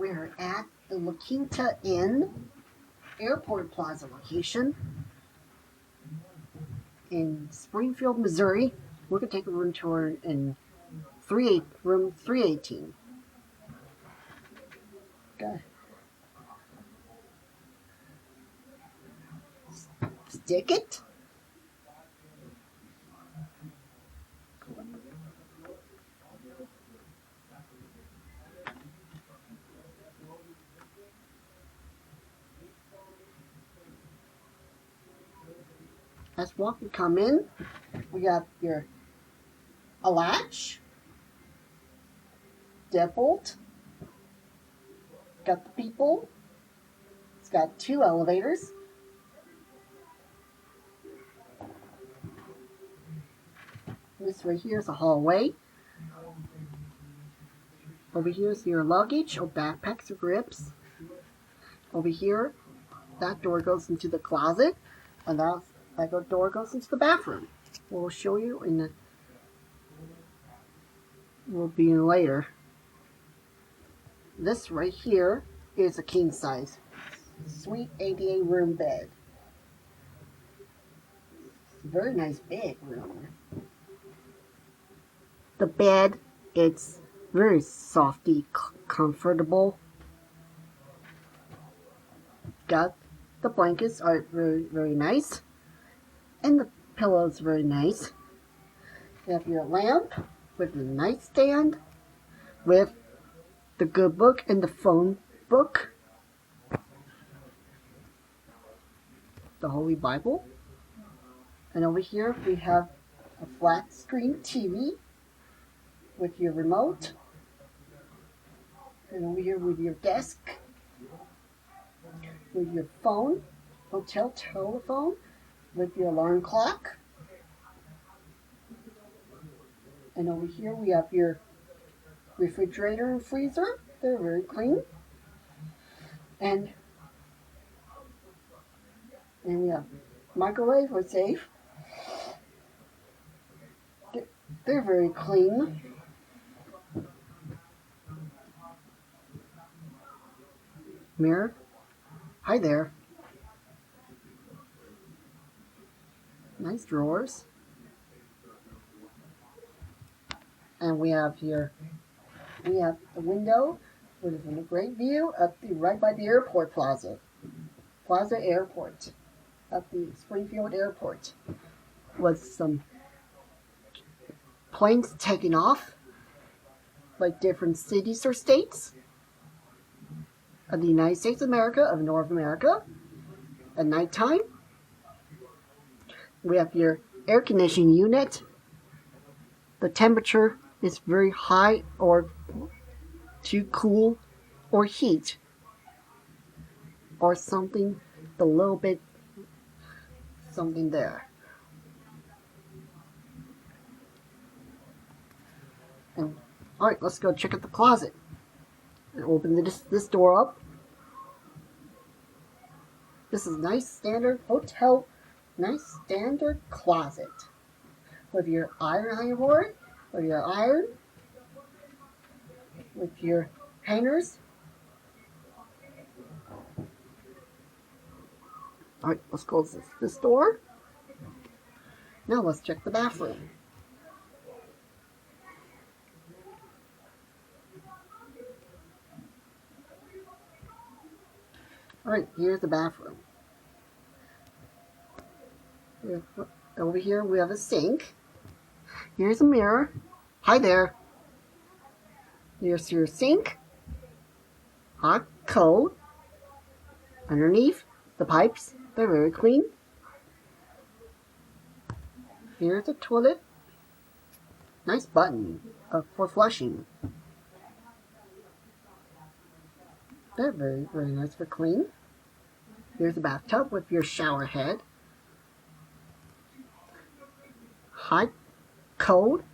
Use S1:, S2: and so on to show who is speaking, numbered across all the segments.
S1: We're at the Quinta Inn Airport Plaza location in Springfield, Missouri. We're going to take a room tour in room 318. Okay. Stick it. As walk come in, we got a latch, deadbolt, got the people, it's got 2 elevators, this right here is a hallway, over here is your luggage or backpacks or grips, over here that door goes into the closet, and that door goes into the bathroom. We'll show you we'll be in later. This right here is a king size suite ADA room bed. It's a very nice big room. The bed, it's very softy, comfortable. Got the blankets are very, very nice. And the pillows very nice. You have your lamp with the nightstand with the good book and the phone book. The Holy Bible. And over here we have a flat screen TV with your remote. And over here with your desk, with your phone, hotel telephone, with your alarm clock. And over here we have your refrigerator and freezer. They're very clean. And we have microwave or safe. They're very clean. Mirror. Hi there. Nice drawers. And we have the window with a great view right by the airport Plaza Airport, at the Springfield Airport, with some planes taking off like different cities or states of the United States of America, of North America. At nighttime, we have your air conditioning unit. The temperature is very high or too cool or heat or something, a little bit something there. And alright, let's go check out the closet. And open this door up. This is nice standard hotel, nice standard closet. With your iron board, with your iron, with your hangers. Alright, let's close this door. Now let's check the bathroom. Alright, here's the bathroom. Over here we have a sink. Here's a mirror. Hi there. Here's your sink. Hot, cold. Underneath, the pipes, they're very clean. Here's the toilet. Nice button for flushing. They're very, very nice for clean. Here's the bathtub with your shower head. Hot, cold.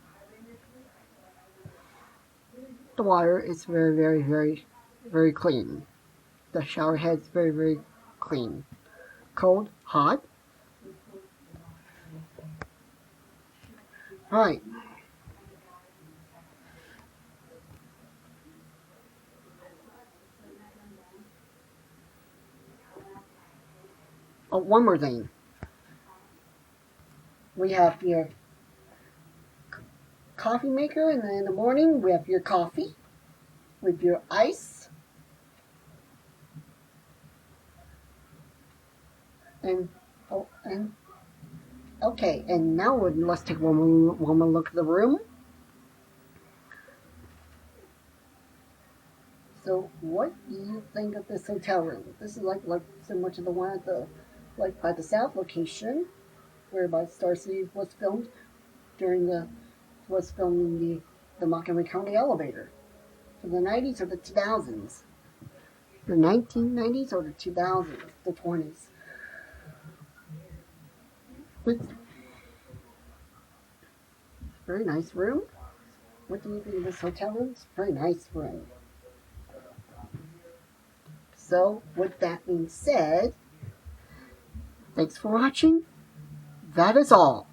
S1: The water is very, very, very, very clean. The shower head is very, very clean. Cold, hot. Alright. Oh, one more thing. We have your coffee maker, and then in the morning we have your coffee with your ice. And okay, and now let's take one more look at the room. So, what do you think of this hotel room? This is like similar to the one at the by the South location, whereby Star City was filmed during the Montgomery County elevator for the 90s or the 2000s, the 1990s or the 2000s, the 20s. It's a very nice room. What do you think of this hotel room? It's a very nice room. So, with that being said, thanks for watching. That is all.